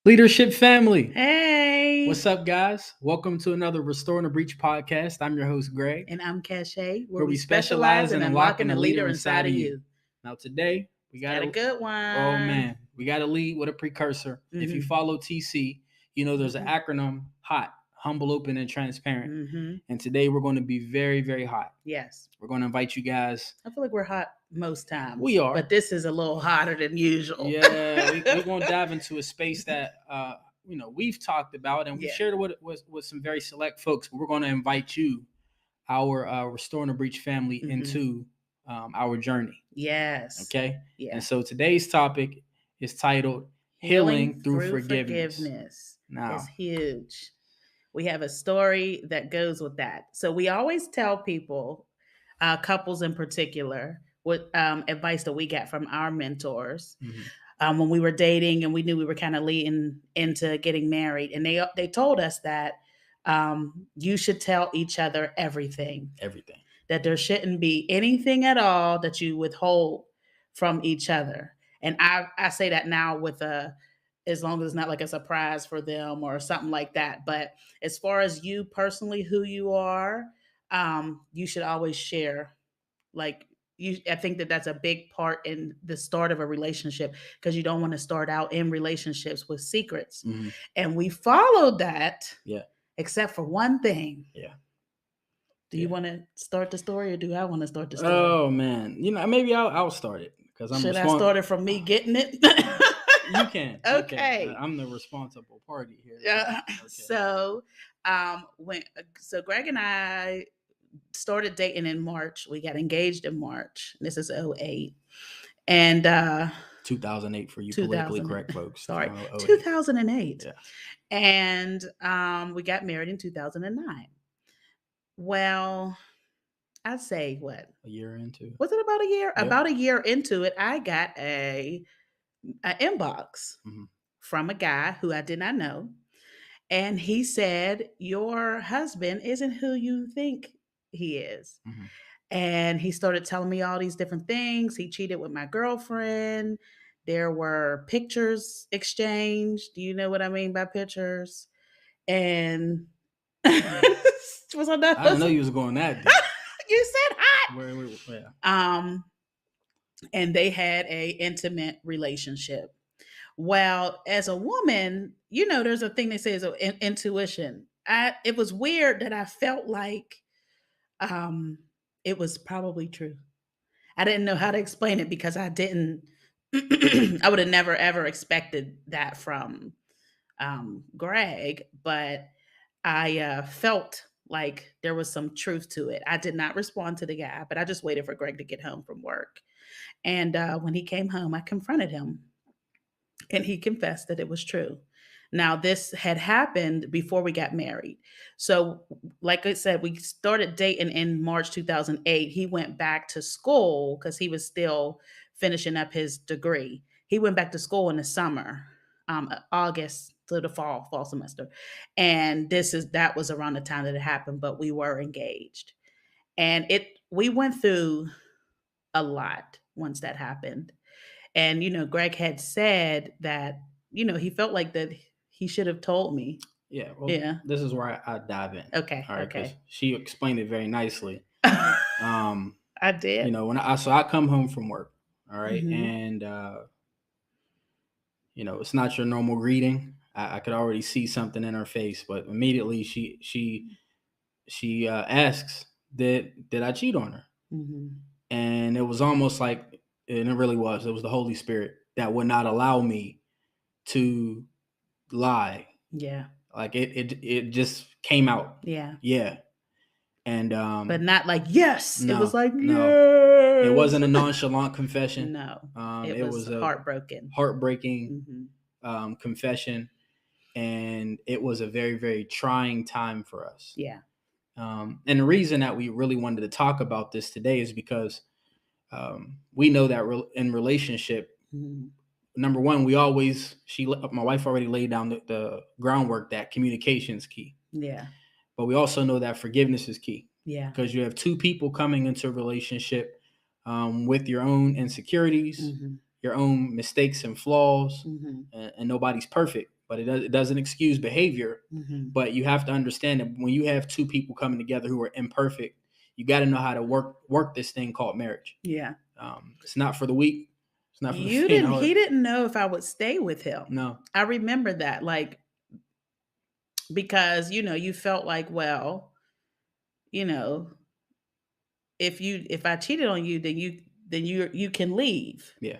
Leadership family. Hey. What's up, guys? Welcome to another Restoring the Breach podcast. I'm your host, Greg, And I'm Cachet, where we specialize in unlocking the leader inside of you. Now, today, we Got a good oh one. man, we got to lead with a precursor. If you Mhm. follow TC, you know there's an acronym HOT, humble, open, and transparent. Mm-hmm. And today, we're going to be very, very hot. Yes. We're going to invite you guys. I feel like we're hot most times. We are. But this is a little hotter than usual. Yeah, we're going to dive into a space that we've talked about and we shared it with some very select folks, but we're going to invite you, our Restoring the Breach family, into our journey. Yes. Okay. Yeah. And so today's topic is titled Healing through Forgiveness. Now, it's huge. We have a story that goes with that. So we always tell people, couples in particular, what advice that we get from our mentors. When we were dating and we knew we were kind of leading into getting married, and they told us that you should tell each other everything, that there shouldn't be anything at all that you withhold from each other. And I say that now with as long as it's not like a surprise for them or something like that. But as far as you personally, who you are, you should always share. Like, I think that that's a big part in the start of a relationship, because you don't want to start out in relationships with secrets. And we followed that, except for one thing. Do you want to start the story, or do I want to start the story? Oh man, maybe I'll start it because I'm. Should I start it from me getting it? You can. Okay. I'm the responsible party here. Okay. So Greg and I started dating in March. We got engaged in March. This is 2008. And 2008 for you politically correct folks. Sorry, 2008. Yeah. And we got married in 2009. Well, I'd say what? A year into. Was it about a year? Yeah. About a year into it, I got an inbox from a guy who I did not know. And he said, your husband isn't who you think he is. And he started telling me all these different things. He cheated with my girlfriend. There were pictures exchanged. Do you know what I mean by pictures? And was I not? I didn't know you was going that deep. You said hot. Where. And they had a intimate relationship. Well, as a woman, there's a thing they say is intuition. It was weird that I felt like it was probably true. I didn't know how to explain it because I didn't. I would have never ever expected that from Greg, but I felt like there was some truth to it. I did not respond to the guy, but I just waited for Greg to get home from work. And when he came home, I confronted him, and he confessed that it was true. Now, this had happened before we got married. So, like I said, we started dating in March 2008. He went back to school because he was still finishing up his degree. He went back to school in the summer, August to the fall semester. And that was around the time that it happened, but we were engaged. And we went through a lot once that happened. And, Greg had said that, he felt like that he should have told me. Yeah. Well, this is where I dive in. Okay. All right. Okay. She explained it very nicely. I did. When I come home from work. All right. And, it's not your normal greeting. I could already see something in her face, but immediately she asks, did I cheat on her? And it was almost like, and it really was, it was the Holy Spirit that would not allow me to lie. Yeah. Like it just came out. Yeah. Yeah. And but not like yes. No, it was like no. Yes. It wasn't a nonchalant confession. No. It was a heartbreaking confession, and it was a very, very trying time for us. Yeah. And the reason that we really wanted to talk about this today is because we know that in relationship, number one, my wife already laid down the groundwork that communication is key. Yeah. But we also know that forgiveness is key. Yeah. Because you have two people coming into a relationship with your own insecurities, your own mistakes and flaws, and nobody's perfect. but it doesn't excuse behavior. Mm-hmm. But you have to understand that when you have two people coming together who are imperfect, you got to know how to work this thing called marriage. Yeah. It's not for the weak. It's not for the You faint of didn't, heart. he didn't know if I would stay with him. No. I remember that, like, because, you felt like, well, you know, if I cheated on you, then you can leave. Yeah.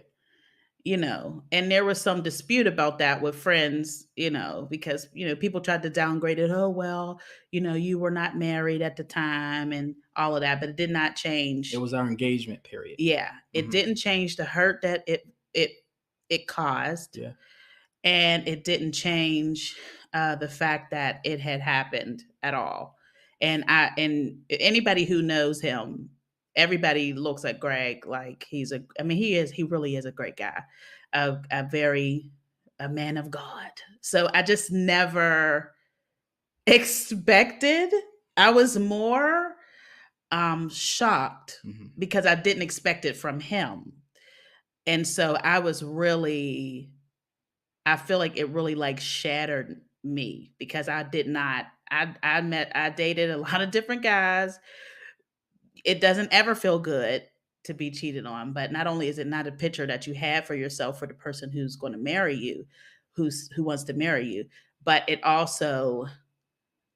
And there was some dispute about that with friends, because, people tried to downgrade it. Oh, well, you were not married at the time and all of that, but it did not change. It was our engagement period. Yeah. It didn't change the hurt that it caused. Yeah. And it didn't change the fact that it had happened at all. And anybody who knows him, everybody looks at Greg like he really is a great guy, a man of God. So I just never expected. I was more shocked because I didn't expect it from him. And so I feel like it really like shattered me because I did not. I dated a lot of different guys. It doesn't ever feel good to be cheated on, but not only is it not a picture that you have for yourself for the person who's going to marry you, who wants to marry you, but it also,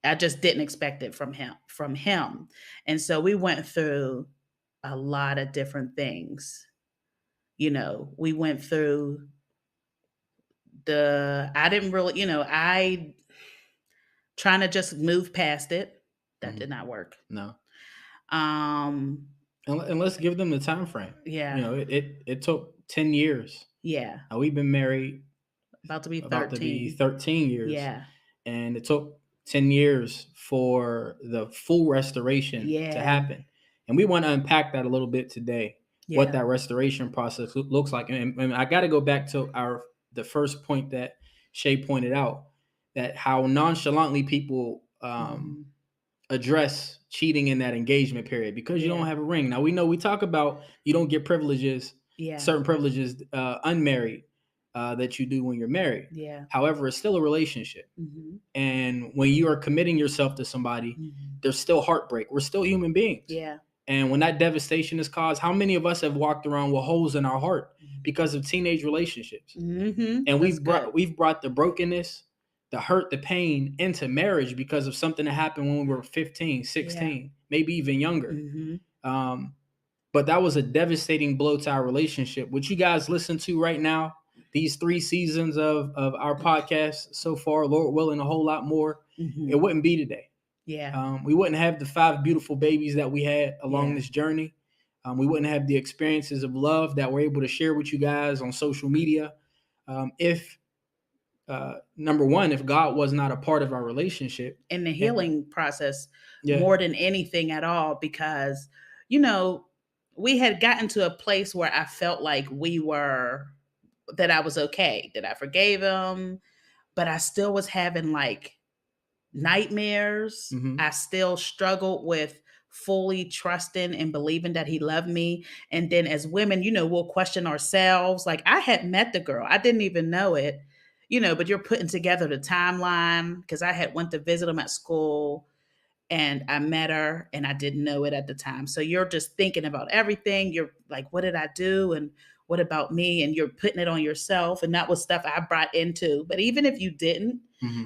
I just didn't expect it from him. And so we went through a lot of different things. We went through I didn't really, I trying to just move past it. That did not work. No. Um, and let's give them the time frame. Yeah. It took 10 years. Yeah. We've been married about to be 13. 13 years. Yeah. And it took 10 years for the full restoration to happen. And we want to unpack that a little bit today. Yeah. What that restoration process looks like. And I got to go back to the first point that Shay pointed out, that how nonchalantly people address cheating in that engagement period because you don't have a ring. Now, we know we talk about you don't get privileges, certain privileges unmarried that you do when you're married. Yeah. However, it's still a relationship. And when you are committing yourself to somebody, there's still heartbreak. We're still human beings. Yeah. And when that devastation is caused, how many of us have walked around with holes in our heart because of teenage relationships? And we've brought the brokenness, the hurt, the pain into marriage because of something that happened when we were 15, 16, maybe even younger. But that was a devastating blow to our relationship. What you guys listen to right now, these 3 seasons of our podcast so far, Lord willing, a whole lot more, it wouldn't be today. Yeah. We wouldn't have the 5 beautiful babies that we had along this journey. We wouldn't have the experiences of love that we're able to share with you guys on social media. If number one, if God was not a part of our relationship. In the healing process, more than anything at all, because, we had gotten to a place where I felt like that I was okay, that I forgave him, but I still was having like nightmares. I still struggled with fully trusting and believing that he loved me. And then as women, we'll question ourselves. Like, I had met the girl. I didn't even know it, but you're putting together the timeline because I had went to visit him at school and I met her and I didn't know it at the time. So you're just thinking about everything. You're like, what did I do? And what about me? And you're putting it on yourself. And that was stuff I brought into. But even if you didn't,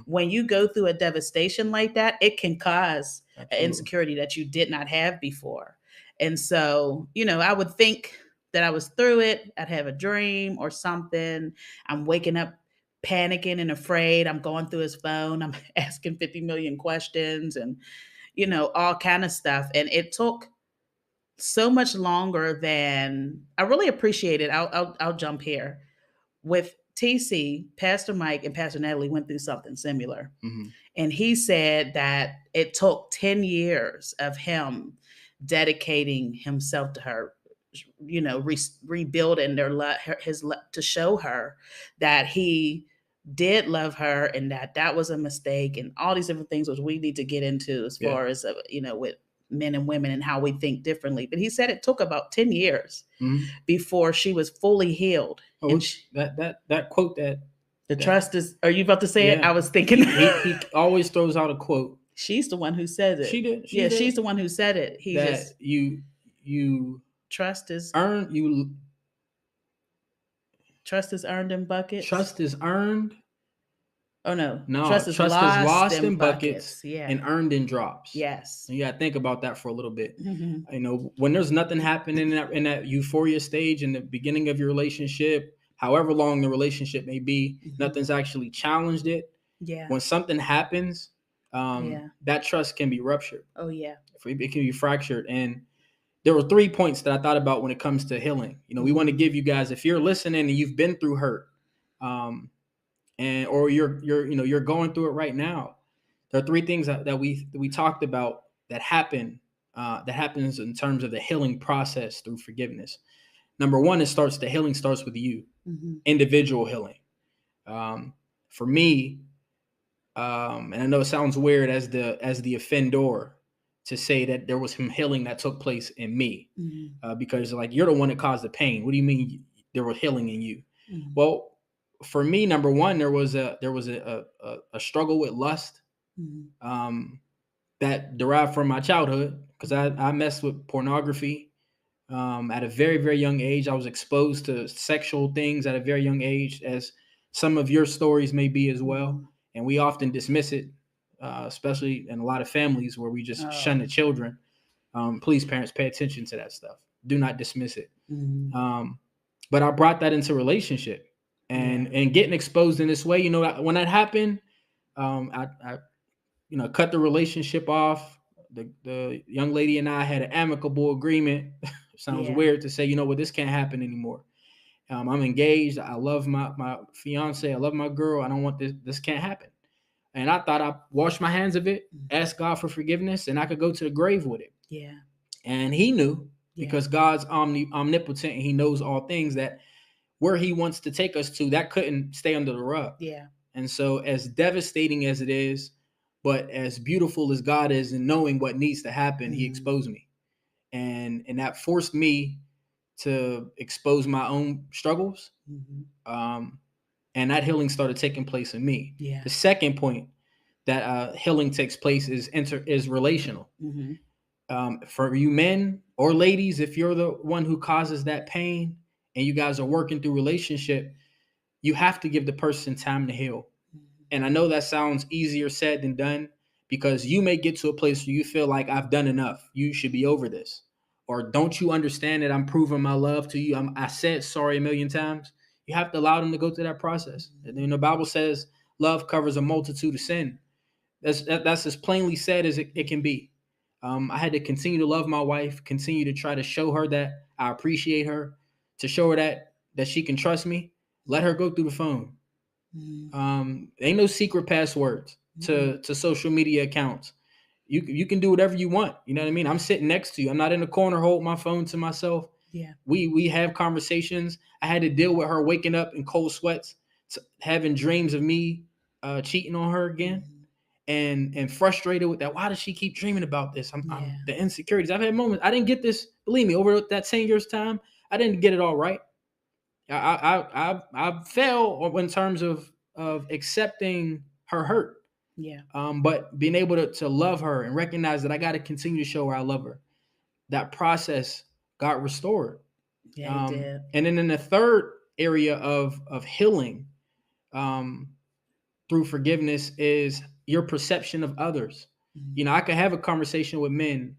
when you go through a devastation like that, it can cause an insecurity that you did not have before. And so, I would think that I was through it. I'd have a dream or something. I'm waking up panicking and afraid. I'm going through his phone. I'm asking 50 million questions and, all kind of stuff. And it took so much longer than I really appreciate it. I'll jump here. With TC, Pastor Mike and Pastor Natalie went through something similar. And he said that it took 10 years of him dedicating himself to her, rebuilding their love, to show her that he did love her and that was a mistake and all these different things which we need to get into as far as, with men and women and how we think differently. But he said it took about 10 years before she was fully healed. That quote that The trust is. Are you about to say it? I was thinking. He always throws out a quote. She's the one who says it. She did. She's the one who said it. He that just you trust is earned. Trust is earned in buckets. Trust is earned. Oh no. Trust is lost in buckets and earned in drops. Yes. And you got to think about that for a little bit. You know, when there's nothing happening in that euphoria stage in the beginning of your relationship, however long the relationship may be, nothing's actually challenged it. Yeah. When something happens, that trust can be ruptured. Oh yeah. It can be fractured. And there were 3 points that I thought about when it comes to healing. You know, we want to give you guys, if you're listening and you've been through hurt, or you're going through it right now, there are 3 things that we talked about that happens in terms of the healing process through forgiveness. Number 1, the healing starts with you, individual healing. For me, and I know it sounds weird as the offender to say that there was some healing that took place in me, because like you're the one that caused the pain. What do you mean there was healing in you? Well, for me, number 1, there was a struggle with lust, that derived from my childhood, because I messed with pornography at a very, very young age. I was exposed to sexual things at a very young age, as some of your stories may be as well. And we often dismiss it, especially in a lot of families where we just shun the children. Please, parents, pay attention to that stuff. Do not dismiss it. But I brought that into relationship. And getting exposed in this way, you know, when that happened, I cut the relationship off. The young lady and I had an amicable agreement. Sounds weird to say, you know what, this can't happen anymore. I'm engaged. I love my fiance. I love my girl. I don't want this. This can't happen. And I thought I washed my hands of it, asked God for forgiveness, and I could go to the grave with it. Yeah. And He knew, because God's omnipotent and He knows all things, that where He wants to take us to, that couldn't stay under the rug. Yeah. And so, as devastating as it is, but as beautiful as God is in knowing what needs to happen, He exposed me. And that forced me to expose my own struggles. And that healing started taking place in me. Yeah. The second point that healing takes place is relational. For you men or ladies, if you're the one who causes that pain and you guys are working through relationship, you have to give the person time to heal. And I know that sounds easier said than done, because you may get to a place where you feel like, I've done enough. You should be over this. Or don't you understand that I'm proving my love to you? I said sorry a million times. You have to allow them to go through that process. And the Bible says love covers a multitude of sin. That's as plainly said as it can be. I had to continue to love my wife, continue to try to show her that I appreciate her, to show her that she can trust me. Let her go through the phone. Ain't no secret passwords to social media accounts. You can do whatever you want. You know what I mean? I'm sitting next to you. I'm not in the corner holding my phone to myself. Yeah. We have conversations. I had to deal with her waking up in cold sweats, having dreams of me cheating on her again, and frustrated with that. Why does she keep dreaming about this? I'm the insecurities. I've had moments. I didn't get this. Believe me, over that 10 years time, I didn't get it all right. I fell in terms of accepting her hurt. Yeah. But being able to love her and recognize that I got to continue to show her I love her. That process got restored. Yeah, it did. And then in the third area of healing through forgiveness is your perception of others. You know, I could have a conversation with men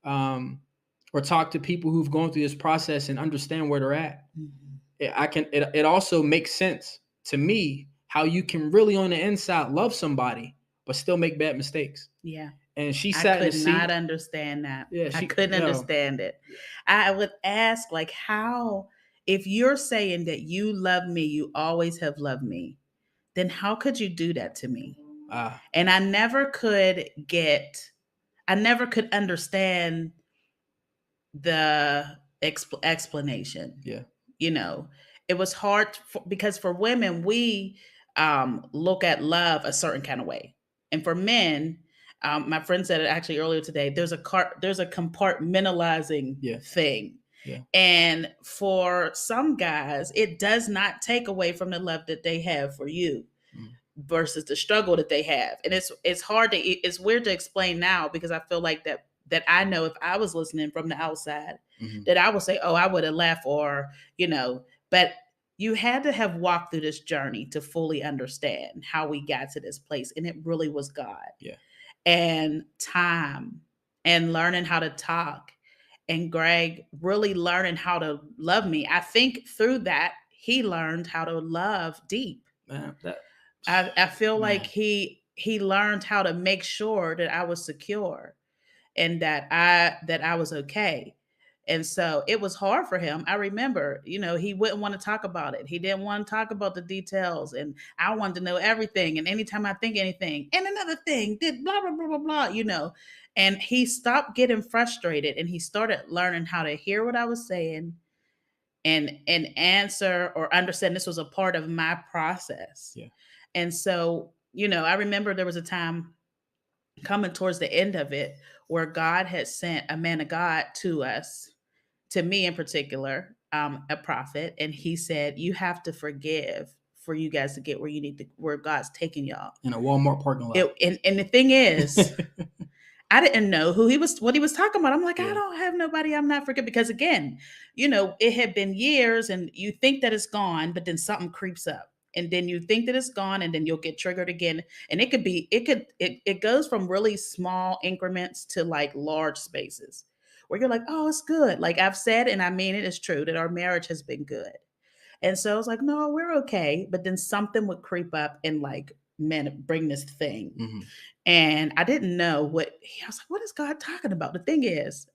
or talk to people who've gone through this process and understand where they're at. It also makes sense to me how you can really on the inside love somebody but still make bad mistakes. Yeah. And she sat I could not understand that. Yeah, I couldn't understand it. I would ask, like, how, if you're saying that you love me, you always have loved me, then how could you do that to me? And I never could understand the explanation. Yeah. You know, it was hard because for women, we look at love a certain kind of way. And for men, my friend said it actually earlier today, there's a compartmentalizing thing. Yeah. And for some guys, it does not take away from the love that they have for you versus the struggle that they have. And it's hard to it's weird to explain now, because I feel like that I know if I was listening from the outside, that I would say, oh, I would have left, or but you had to have walked through this journey to fully understand how we got to this place. And it really was God. Yeah. And time, and learning how to talk, and Greg really learning how to love me. I think through that, he learned how to love deep. Man, I feel man. like he learned how to make sure that I was secure, and that I was okay. And so it was hard for him. I remember, he wouldn't want to talk about it. He didn't want to talk about the details. And I wanted to know everything. And anytime I think anything, and another thing, did blah, blah, blah, blah, blah. And he stopped getting frustrated, and he started learning how to hear what I was saying, and answer or understand this was a part of my process. Yeah. And so, I remember there was a time coming towards the end of it where God had sent a man of God to us, to me in particular, a prophet, and he said, "You have to forgive for you guys to get where God's taking y'all." In a Walmart parking lot. And the thing is, I didn't know what he was talking about. I'm like, Yeah. I don't have nobody I'm not forgiving, because again, it had been years, and you think that it's gone, but then something creeps up. And then you think that it's gone, and then you'll get triggered again. And it goes from really small increments to like large spaces where you're like, oh, it's good. Like I've said, and I mean it is true, that our marriage has been good. And so I was like, no, we're okay. But then something would creep up and like, man, bring this thing. Mm-hmm. And I didn't know I was like, what is God talking about? The thing is,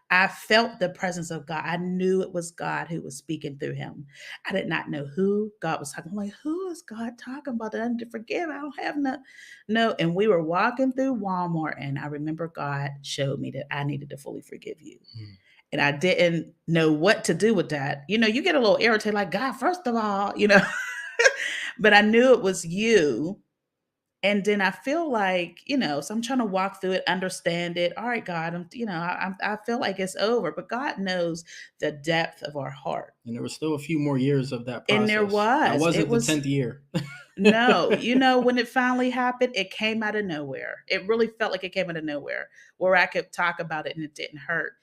I felt the presence of God. I knew it was God who was speaking through him. I did not know who God was talking. I'm like, who is God talking about that I need to forgive? I don't have no. And we were walking through Walmart, and I remember God showed me that I needed to fully forgive you. And I didn't know what to do with that. You get a little irritated, like, God, first of all, but I knew it was you. And then I feel like, so I'm trying to walk through it, understand it. All right, God, I feel like it's over, but God knows the depth of our heart. And there was still a few more years of that process. And there was. That wasn't the 10th year. No, when it finally happened, it came out of nowhere. It really felt like it came out of nowhere, where I could talk about it and it didn't hurt.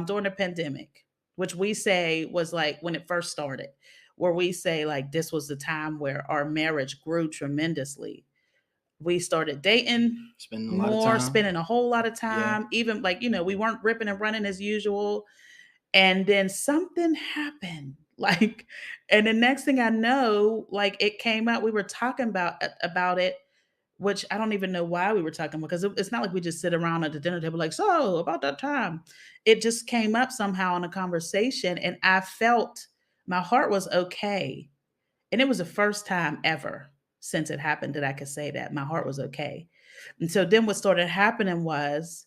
During the pandemic, which we say was like when it first started, where we say like this was the time where our marriage grew tremendously. We started dating spending a whole lot of time. Yeah. Even like, we weren't ripping and running as usual. And then something happened. Like, and the next thing I know, like it came out, we were talking about it, which I don't even know why we were talking about, because it's not like we just sit around at the dinner table like, so about that time. It just came up somehow in a conversation, and I felt my heart was okay. And it was the first time ever since it happened that I could say that my heart was okay. And so then what started happening was,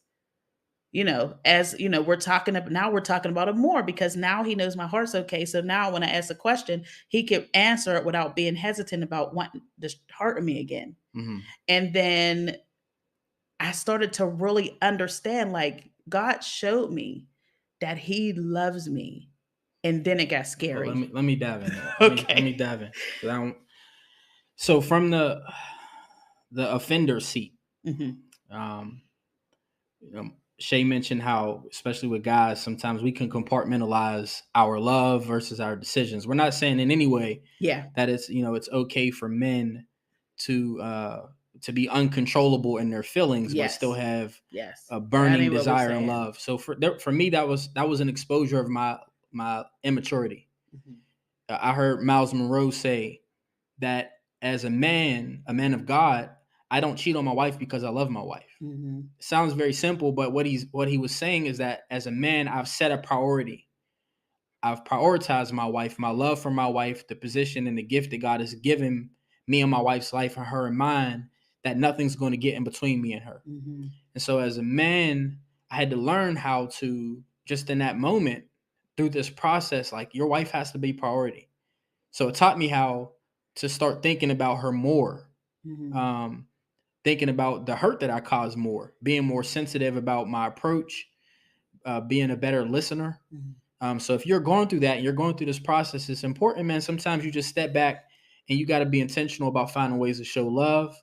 as we're talking about it more, because now he knows my heart's okay. So now when I ask a question, he can answer it without being hesitant about wanting to hurt me again. Mm-hmm. And then I started to really understand, like, God showed me that he loves me. And then it got scary. Well, let me dive in there. Okay. Let me dive in. So from the offender seat, mm-hmm. Shay mentioned how, especially with guys, sometimes we can compartmentalize our love versus our decisions. We're not saying in any way that it's okay for men to be uncontrollable in their feelings, but still have a burning desire and love. So for me, that was an exposure of my immaturity. Mm-hmm. I heard Miles Monroe say that as a man of God, I don't cheat on my wife because I love my wife. Mm-hmm. It sounds very simple, but what he was saying is that as a man, I've set a priority. I've prioritized my wife, my love for my wife, the position and the gift that God has given me in my wife's life and her and mine, that nothing's going to get in between me and her. Mm-hmm. And so as a man, I had to learn how to, just in that moment, through this process, like, your wife has to be priority. So it taught me how to start thinking about her more. Mm-hmm. Thinking about the hurt that I caused more, being more sensitive about my approach, being a better listener. Mm-hmm. So if you're going through that, and you're going through this process, it's important, man. Sometimes you just step back and you got to be intentional about finding ways to show love,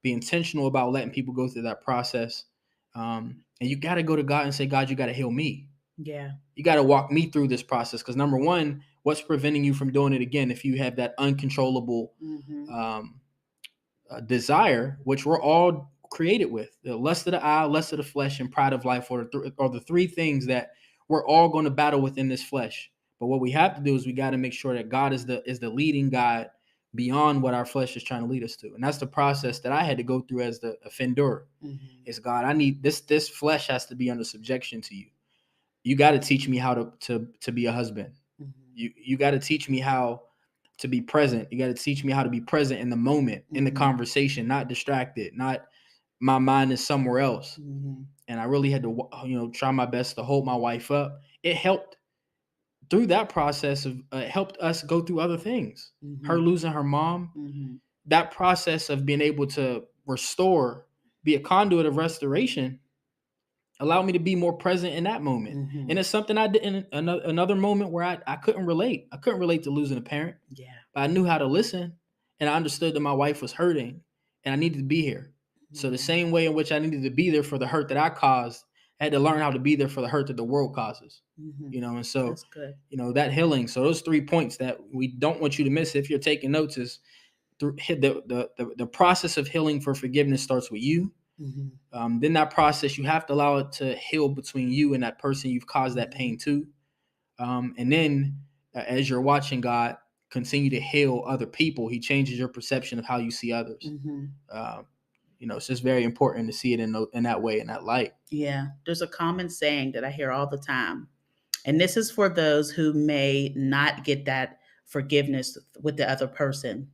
be intentional about letting people go through that process. And you got to go to God and say, God, you got to heal me. Yeah. You got to walk me through this process. Because number one, what's preventing you from doing it again if you have that uncontrollable desire, which we're all created with, the lust of the eye, lust of the flesh, and pride of life are the three things that we're all going to battle within this flesh. But what we have to do is we got to make sure that God is the leading God beyond what our flesh is trying to lead us to. And that's the process that I had to go through as the offender. Is God, I need this flesh has to be under subjection to you. You got to teach me how to be a husband. You got to teach me how to be present. You got to teach me how to be present in the moment, in the conversation, not distracted, not my mind is somewhere else. And I really had to, try my best to hold my wife up. It helped through that process of helped us go through other things. Her losing her mom, that process of being able to restore, be a conduit of restoration, allowed me to be more present in that moment. And it's something I did in another moment where I couldn't relate. I couldn't relate to losing a parent. Yeah. But I knew how to listen, and I understood that my wife was hurting and I needed to be here. So the same way in which I needed to be there for the hurt that I caused, I had to learn how to be there for the hurt that the world causes. And so, That's good. That healing. So those 3 points that we don't want you to miss if you're taking notes is the process of healing for forgiveness starts with you. Then that process, you have to allow it to heal between you and that person you've caused that pain to. And then as you're watching God continue to heal other people, he changes your perception of how you see others. It's just very important to see it in that way, in that light. Yeah. There's a common saying that I hear all the time. And this is for those who may not get that forgiveness with the other person.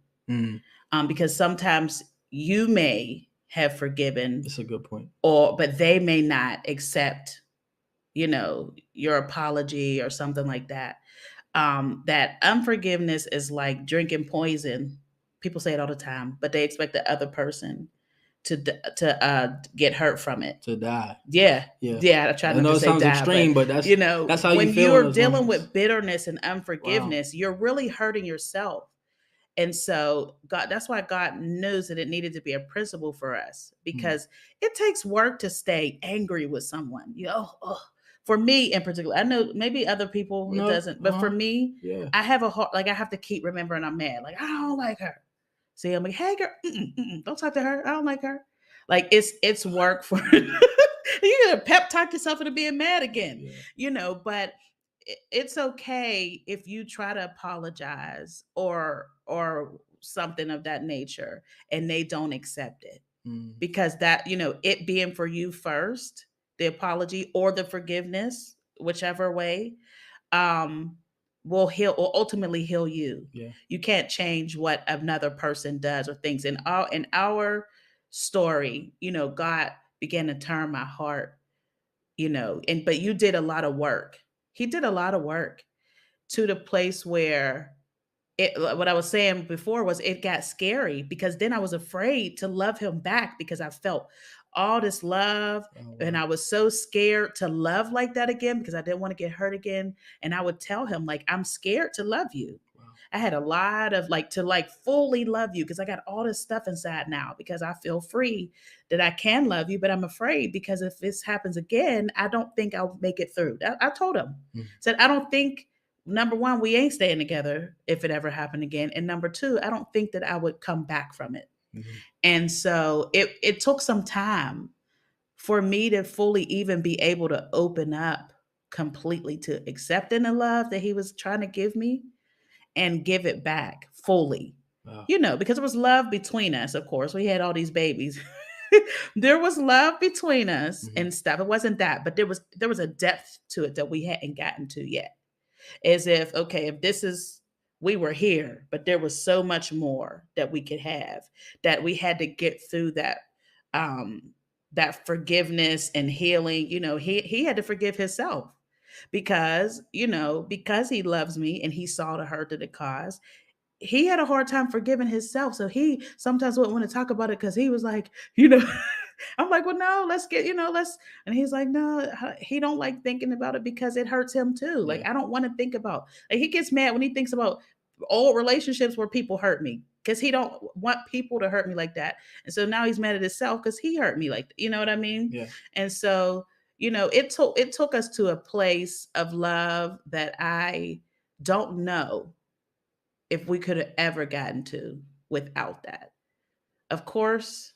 Because sometimes you may have forgiven. That's a good point. But they may not accept, your apology or something like that. That unforgiveness is like drinking poison. People say it all the time, but they expect the other person to get hurt from it, to die. Yeah. I try not to say die, extreme, but that's that's how when you feel. You're dealing with bitterness and unforgiveness, you're really hurting yourself. And so that's why God knows that it needed to be a principle for us, because it takes work to stay angry with someone. For me in particular, I know maybe other people it doesn't, but for me, I have a heart, like I have to keep remembering I'm mad. Like I don't like her. See, I'm like, hey girl, don't talk to her. I don't like her. Like it's work for you gotta pep talk yourself into being mad again. But it's okay if you try to apologize or something of that nature and they don't accept it, because that it being for you first, the apology or the forgiveness, whichever way, will ultimately heal you. You can't change what another person does or thinks. In our story, God began to turn my heart, but you did a lot of work. He did a lot of work to the place where what I was saying before was it got scary, because then I was afraid to love him back, because I felt all this love. And I was so scared to love like that again, because I didn't want to get hurt again. And I would tell him, like, I'm scared to love you. I had a lot of to fully love you, because I got all this stuff inside now, because I feel free that I can love you, but I'm afraid because if this happens again, I don't think I'll make it through. I told him, said, I don't think, number one, we ain't staying together if it ever happened again. And number two, I don't think that I would come back from it. And so it took some time for me to fully even be able to open up completely to accepting the love that he was trying to give me and give it back fully. Because there was love between us. Of course, we had all these babies. There was love between us and stuff. It wasn't that, but there was a depth to it that we hadn't gotten to yet. As if, okay, if this is, we were here, but there was so much more that we could have, that we had to get through that forgiveness and healing. He had to forgive himself, because he loves me and he saw the hurt that it caused. He had a hard time forgiving himself, so he sometimes wouldn't want to talk about it, because he was like, I'm like, well, no, let's get, let's. And he's like, no, he don't like thinking about it because it hurts him too. Like, Yeah. I don't want to think about. Like, he gets mad when he thinks about old relationships where people hurt me because he don't want people to hurt me like that. And so now he's mad at himself because he hurt me like, you know what I mean? Yeah. And so, it took us to a place of love that I don't know if we could have ever gotten to without that. Of course,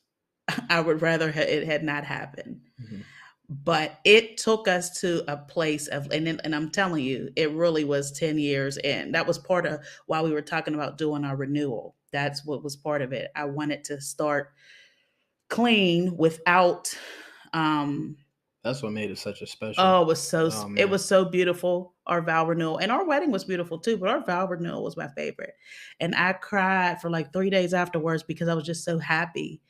I would rather it had not happened. Mm-hmm. But it took us to a place of, and I'm telling you, it really was 10 years in. That was part of why we were talking about doing our renewal. That's what was part of it. I wanted to start clean without, um, That's what made it such a special. oh, Oh it man. was so beautiful. Our vow renewal and our wedding was beautiful too, but our vow renewal was my favorite. And I cried for like 3 days afterwards because I was just so happy.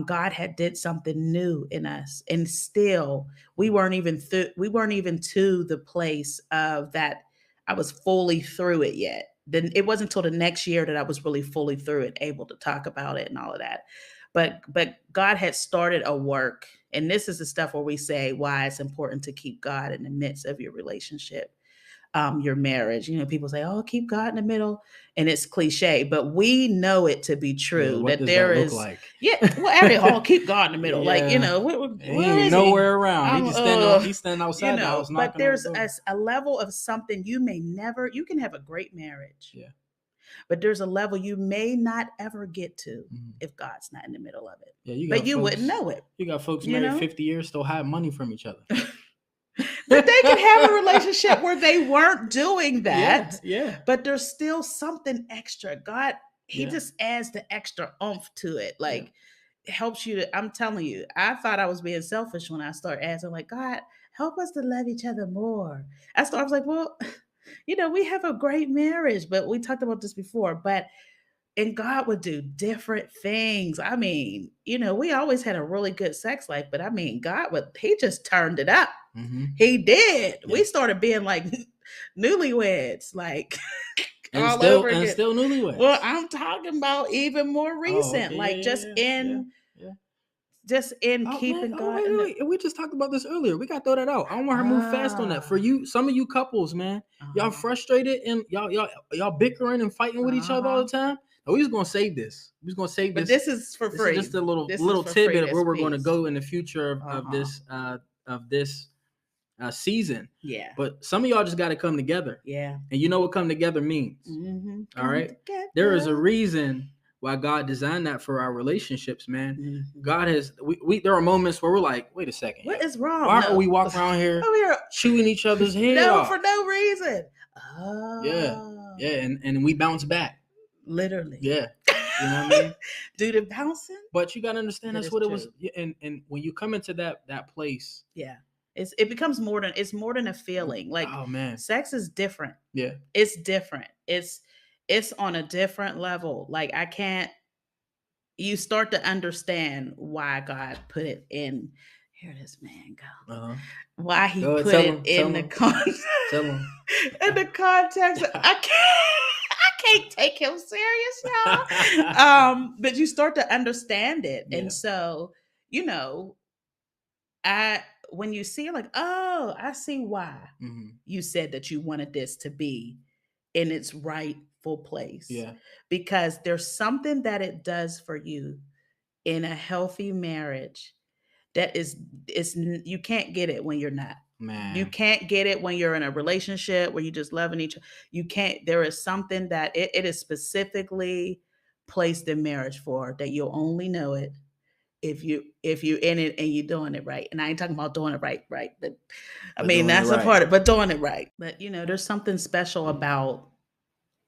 God had did something new in us, and still we weren't even to the place of that I was fully through it yet. Then it wasn't until the next year that I was really fully through it, able to talk about it and all of that. But God had started a work, and this is the stuff where we say why it's important to keep God in the midst of your relationship, your marriage. People say, "Oh, keep God in the middle," and it's cliche, but we know it to be Yeah. true What that does there that look is. like? Yeah, well, every all keep God in the middle, like Yeah. He where ain't is he? nowhere around. He I'm just standing on. He's standing outside the house but knocking on the there's door. a level of something you may never. You can have a great marriage, Yeah. but there's a level you may not ever get to Mm-hmm. if God's not in the middle of it. Yeah. You But got you wouldn't folks. know it, You got folks you married know. 50 years still hide money from each other. But they can have a relationship where they weren't doing Yeah. that, Yeah. but there's still something extra. God, He Yeah. just adds the extra oomph to it. Yeah. Like, it helps you to, I'm telling you, I thought I was being selfish when I started asking, like, God, help us to love each other more. I was like, well, we have a great marriage, but we talked about this before, but and God would do different things. I mean, we always had a really good sex life, but I mean, He just turned it up. Mm-hmm. He did. Yeah. We started being like newlyweds, like And all still over and again. still Well, newlyweds. I'm talking about even more Oh, recent, okay. Yeah. like Yeah. Yeah. Yeah. Yeah. just in Oh man! keeping Oh God wait, in the. wait, wait! We just talked about this earlier. We got to throw that out. I don't want her to move fast on that. For Ah, you, some of you couples, man, y'all uh-huh, frustrated and y'all bickering and fighting with each other all uh-huh. the time. No, we just gonna save this. We just gonna save But this. this is for This is free. just a little This is little for free. tidbit of This where we're going to piece. go in the future Uh-huh. of this season. Yeah. But some of y'all just got to come together, Yeah. and you know what come together means. Mm-hmm. All Come right, there is a together. reason why God designed that for our relationships, man. Mm-hmm. God has we there are moments where we're like, wait a second, What yo, is wrong? why are No. we walking around here Over here. chewing each other's head No, for off? no reason. Yeah, Oh. yeah, and we bounce back. Literally. Yeah, you know what I mean. Do the bouncing? But you gotta understand That that's is what it was. true. And when you come into that place, Yeah. It becomes more than a feeling. Like, oh man, sex is different. yeah, It's different. It's on a different level. Like, I can't you start to understand why God put it in. Here this man go. uh-huh. Why he Go ahead, put it in the tell him. in the context. I can't take him serious, y'all. But you start to understand it, Yeah. and so you know, I when you see it, like, oh, I see why you said that you wanted this to be in its rightful place. Yeah. Because there's something that it does for you in a healthy marriage that is you can't get it when you're not. Man. You can't get it when you're in a relationship where you just loving each other. You can't. There is something that it is specifically placed in marriage for that you'll only know it if you in it and you're doing it right. And I ain't talking about doing it right, but I mean that's a part of it, but doing it right. But there's something special about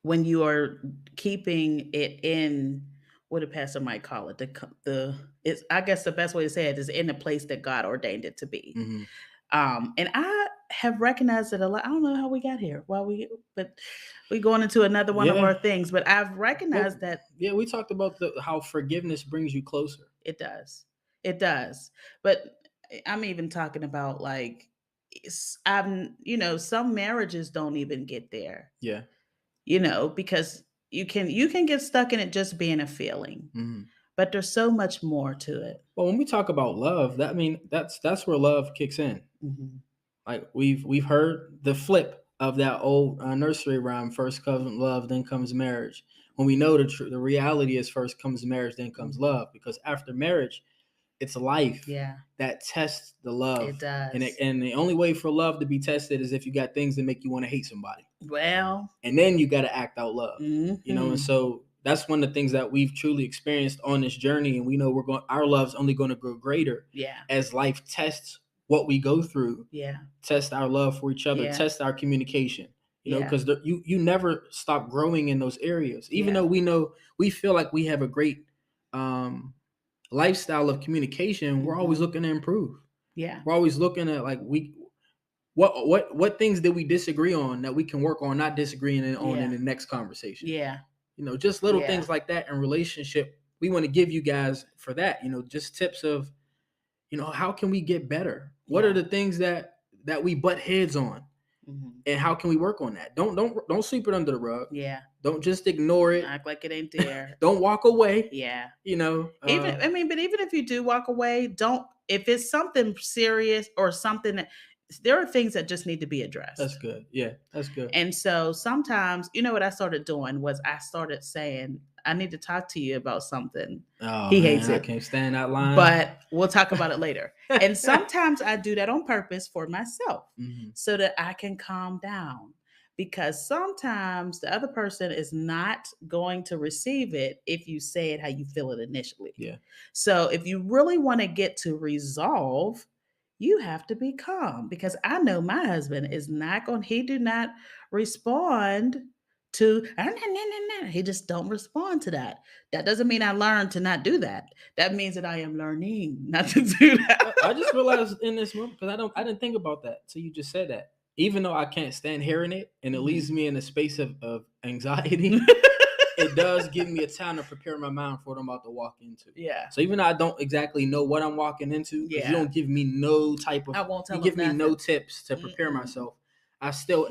when you are keeping it in what a pastor might call it the it's I guess the best way to say it is in the place that God ordained it to be. Mm-hmm. And I have recognized it a lot. I don't know how we got here. But we going into another one of our things. But I've recognized that. Yeah, we talked about how forgiveness brings you closer. It does. It does. But I'm even talking about like some marriages don't even get there. Yeah. Because you can get stuck in it just being a feeling. Mm-hmm. but there's so much more to it. Well, when we talk about love, that's where love kicks in. Mm-hmm. Like we've heard the flip of that old nursery rhyme: first comes love, then comes marriage. When we know the reality is first comes marriage, then comes mm-hmm. love, because after marriage, it's life that tests the love. It does. And the only way for love to be tested is if you got things that make you want to hate somebody. Well, and then you got to act out love. Mm-hmm. And so that's one of the things that we've truly experienced on this journey, and we know our love's only going to grow greater as life tests what we go through. Test our love for each other, test our communication. Because you never stop growing in those areas, even though we feel like we have a great lifestyle of communication. We're always looking to improve. We're always looking at like what things did we disagree on that we can work on not disagreeing on in the next conversation. Just little things like that in relationship. We want to give you guys for that, just tips of, how can we get better? What are the things that we butt heads on? And how can we work on that? Don't sweep it under the rug. Don't just ignore it. Act like it ain't there. Don't walk away. Even if you do walk away, if it's something serious or something that, there are things that just need to be addressed. That's good. Yeah, that's good. And so sometimes, what I started doing was I started saying, I need to talk to you about something. He hates it. I can't stand that line. But we'll talk about it later. And sometimes I do that on purpose for myself so that I can calm down. Because sometimes the other person is not going to receive it if you say it how you feel it initially. So if you really want to get to resolve, you have to be calm, because I know my husband is not going, he do not respond to, he just don't respond to that. That doesn't mean I learned to not do that. That means that I am learning not to do that. I just realized in this moment, because I didn't think about that till you just said that. Even though I can't stand hearing it and it leaves me in a space of anxiety, it does give me a time to prepare my mind for what I'm about to walk into. So even though I don't exactly know what I'm walking into, because you don't give me no type of, I won't tell you give me no tips to prepare myself.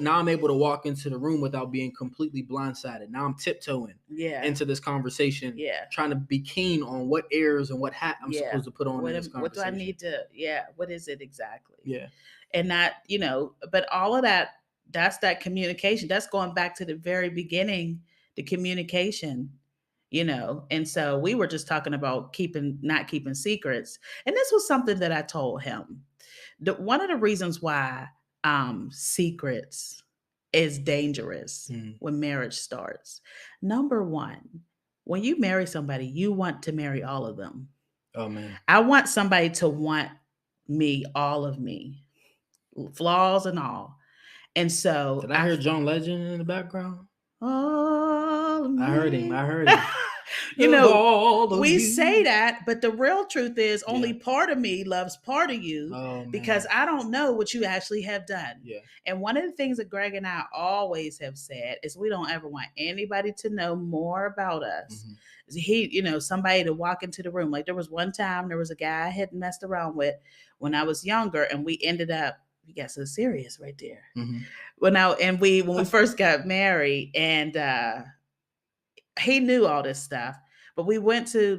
Now I'm able to walk into the room without being completely blindsided. Now I'm tiptoeing into this conversation, trying to be keen on what airs and what hat I'm supposed to put on in this conversation. What do I need to, what is it exactly? And not, but all of that, that's that communication. That's going back to the very beginning, the communication, and so we were just talking about not keeping secrets. And this was something that I told him. One of the reasons why secrets is dangerous when marriage starts. Number one, when you marry somebody, you want to marry all of them. Oh man. I want somebody to want me, all of me, flaws and all. And so did I hear John Legend in the background? Oh, I heard him. We say that, but the real truth is only part of me loves part of you, because I don't know what you actually have done. And one of the things that Greg and I always have said is we don't ever want anybody to know more about us. Somebody to walk into the room. Like there was one time, there was a guy I had messed around with when I was younger, and we ended up, we got so serious right there. When we first got married, and he knew all this stuff, but we went to,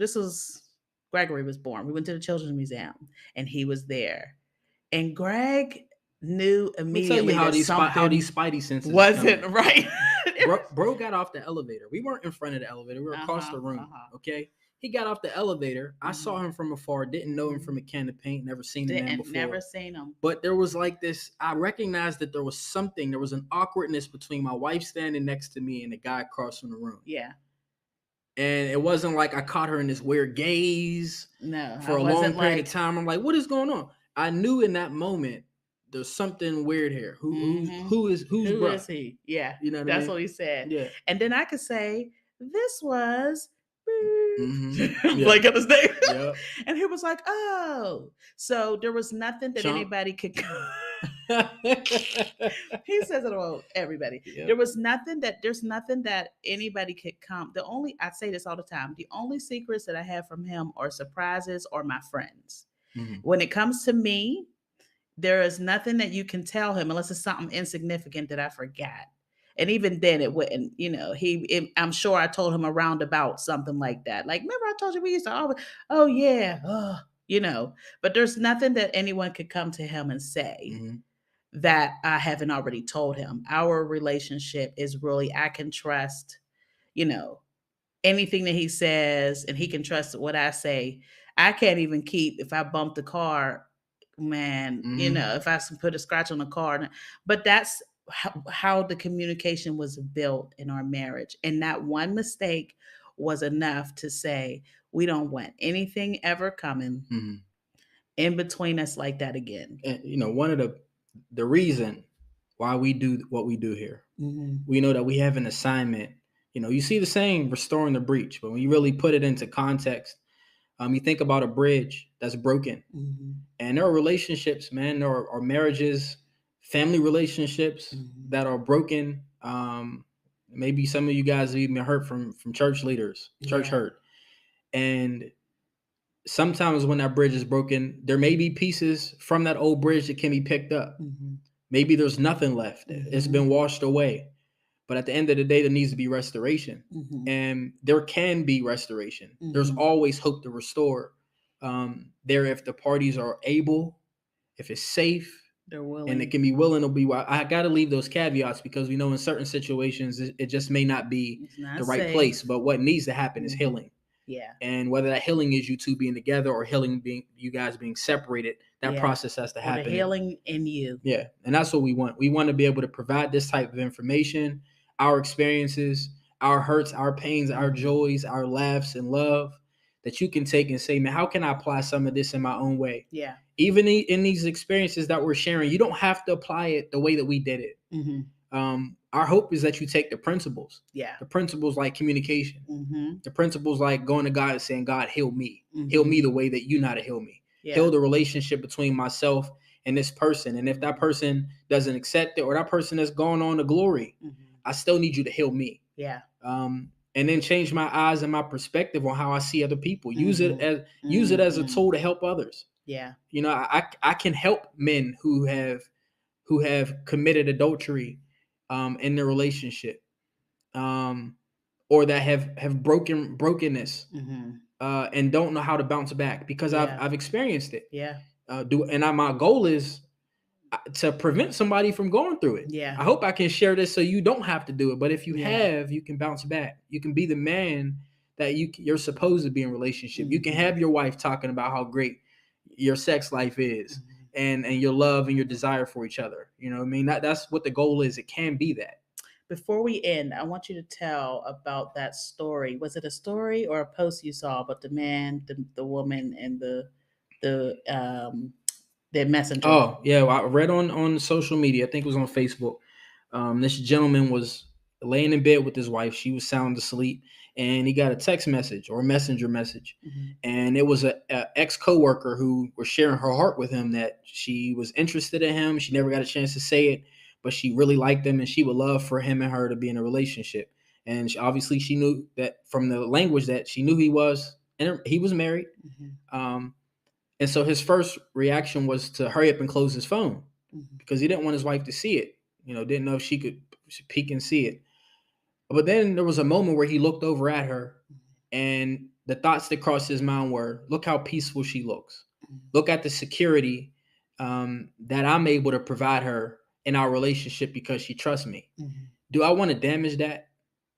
Gregory was born. We went to the Children's Museum, and he was there, and Greg knew immediately how these spidey senses wasn't right. Bro got off the elevator. We weren't in front of the elevator. We were across the room. Okay. He got off the elevator. I saw him from afar. Didn't know him from a can of paint. Never seen the man before. Never seen him. But there was like this. I recognized that there was something. There was an awkwardness between my wife standing next to me and the guy across from the room. And it wasn't like I caught her in this weird gaze. No. For a long period of time. I'm like, what is going on? I knew in that moment there's something weird here. Who is he? Yeah. That's what he said. Yeah. And then I could say, this was Blake got his name. And he was like, oh. So there was nothing that anybody could he says it about everybody. There's nothing that anybody could come. I say this all the time, the only secrets that I have from him are surprises or my friends. When it comes to me, there is nothing that you can tell him unless it's something insignificant that I forgot. And even then, it wouldn't, I'm sure I told him a roundabout something like that. Like, remember I told you we used to always, oh, yeah, but there's nothing that anyone could come to him and say that I haven't already told him. Our relationship is really, I can trust, you know, anything that he says, and he can trust what I say. I can't even keep, if I bump the car, man, if I put a scratch on the car. But that's how the communication was built in our marriage. And that one mistake was enough to say, we don't want anything ever coming in between us like that again. And one of the reason why we do what we do here, we know that we have an assignment. You see the saying restoring the breach, but when you really put it into context, you think about a bridge that's broken. And there are relationships, man, there are marriages, family relationships that are broken. Maybe some of you guys have even heard from church leaders, church hurt. And sometimes when that bridge is broken, there may be pieces from that old bridge that can be picked up. Maybe there's nothing left. It's been washed away. But at the end of the day, there needs to be restoration. And there can be restoration. There's always hope to restore. There, if the parties are able, if it's safe, they're willing, and it can be willing to be. I got to leave those caveats because we know in certain situations it just may not be the right safe. place. But what needs to happen is healing. Yeah. And whether that healing is you two being together or healing being you guys being separated, that process has to happen. Or the healing in you. Yeah. And that's what we want. We want to be able to provide this type of information, our experiences, our hurts, our pains, our joys, our laughs and love that you can take and say, man, how can I apply some of this in my own way? Yeah. Even in these experiences that we're sharing, you don't have to apply it the way that we did it. Our hope is that you take the principles. Yeah. The principles like communication. The principles like going to God and saying, God, heal me. Heal me the way that you know how to heal me. Yeah. Heal the relationship between myself and this person. And if that person doesn't accept it or that person has gone on to glory, I still need you to heal me. Yeah. And then change my eyes and my perspective on how I see other people. Use it as a tool to help others. Yeah. I can help men who have committed adultery in their relationship, or that have brokenness and don't know how to bounce back because I've experienced it. Yeah. My goal is to prevent somebody from going through it. Yeah. I hope I can share this so you don't have to do it. But if you have, you can bounce back. You can be the man that you're supposed to be in a relationship. You can have your wife talking about how great your sex life is and your love and your desire for each other. You know what I mean? That's what the goal is. It can be that. Before we end, I want you to tell about that story. Was it a story or a post you saw about the man, the woman, and the messenger? Oh, yeah. Well, I read on social media. I think it was on Facebook. This gentleman was laying in bed with his wife. She was sound asleep, and he got a text message or a messenger message. And it was a ex-coworker who was sharing her heart with him that she was interested in him. She never got a chance to say it, but she really liked him, and she would love for him and her to be in a relationship. And obviously, she knew that from the language that she knew he was married. And so his first reaction was to hurry up and close his phone because he didn't want his wife to see it. Didn't know if she could peek and see it. But then there was a moment where he looked over at her, and the thoughts that crossed his mind were, look how peaceful she looks. Look at the security that I'm able to provide her in our relationship because she trusts me. Do I want to damage that?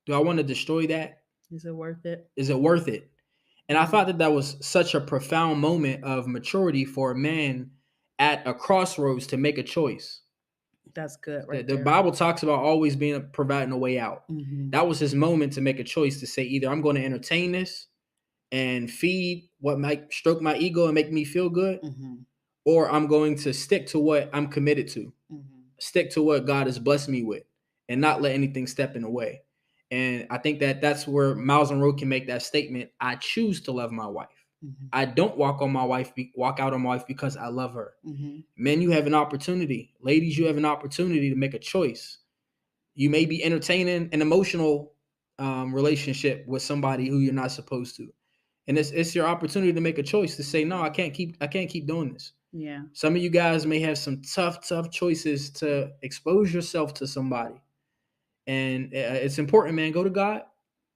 Do I want to destroy that? Is it worth it? Is it worth it? And I thought that was such a profound moment of maturity for a man at a crossroads to make a choice. That's good, right? The Bible talks about always providing a way out. That was his moment to make a choice to say, either I'm going to entertain this and feed what might stroke my ego and make me feel good, or I'm going to stick to what I'm committed to, stick to what God has blessed me with, and not let anything step in the way. And I think that's where Miles Monroe can make that statement. I choose to love my wife. I don't walk out on my wife because I love her. Men, you have an opportunity. Ladies, you have an opportunity to make a choice. You may be entertaining an emotional relationship with somebody who you're not supposed to. And it's your opportunity to make a choice to say, no, I can't keep doing this. Yeah. Some of you guys may have some tough choices to expose yourself to somebody. And it's important, man. Go to God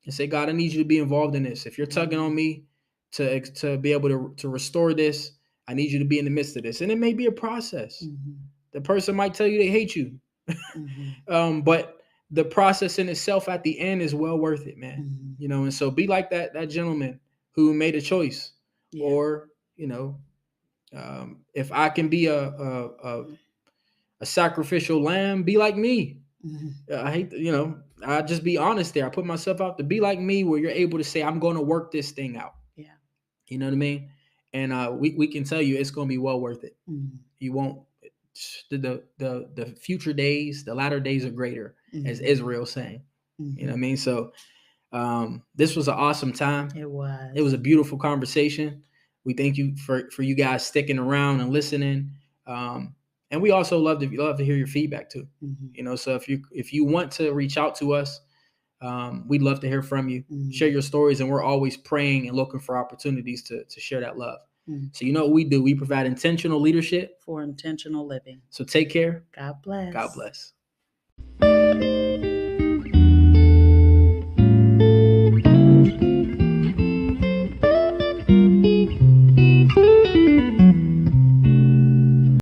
and say, God, I need you to be involved in this. If you're tugging on me to be able to restore this, I need you to be in the midst of this. And it may be a process. The person might tell you they hate you. But the process in itself at the end is well worth it, man. You know, and so be like that gentleman who made a choice. Yeah. Or, you know, if I can be a sacrificial lamb, be like me. I hate, you know, I just be honest there. I put myself out to be like me, where you're able to say, I'm going to work this thing out. Yeah. You know what I mean? And we can tell you it's going to be well worth it. You won't, the future days, the latter days are greater, as Israel saying. You know what I mean? So this was an awesome time. It was a beautiful conversation. We thank you for you guys sticking around and listening. And we also love to hear your feedback too. You know, so if you want to reach out to us, we'd love to hear from you. Share your stories, and we're always praying and looking for opportunities to share that love. So you know what we do? We provide intentional leadership for intentional living. So take care. God bless. God bless.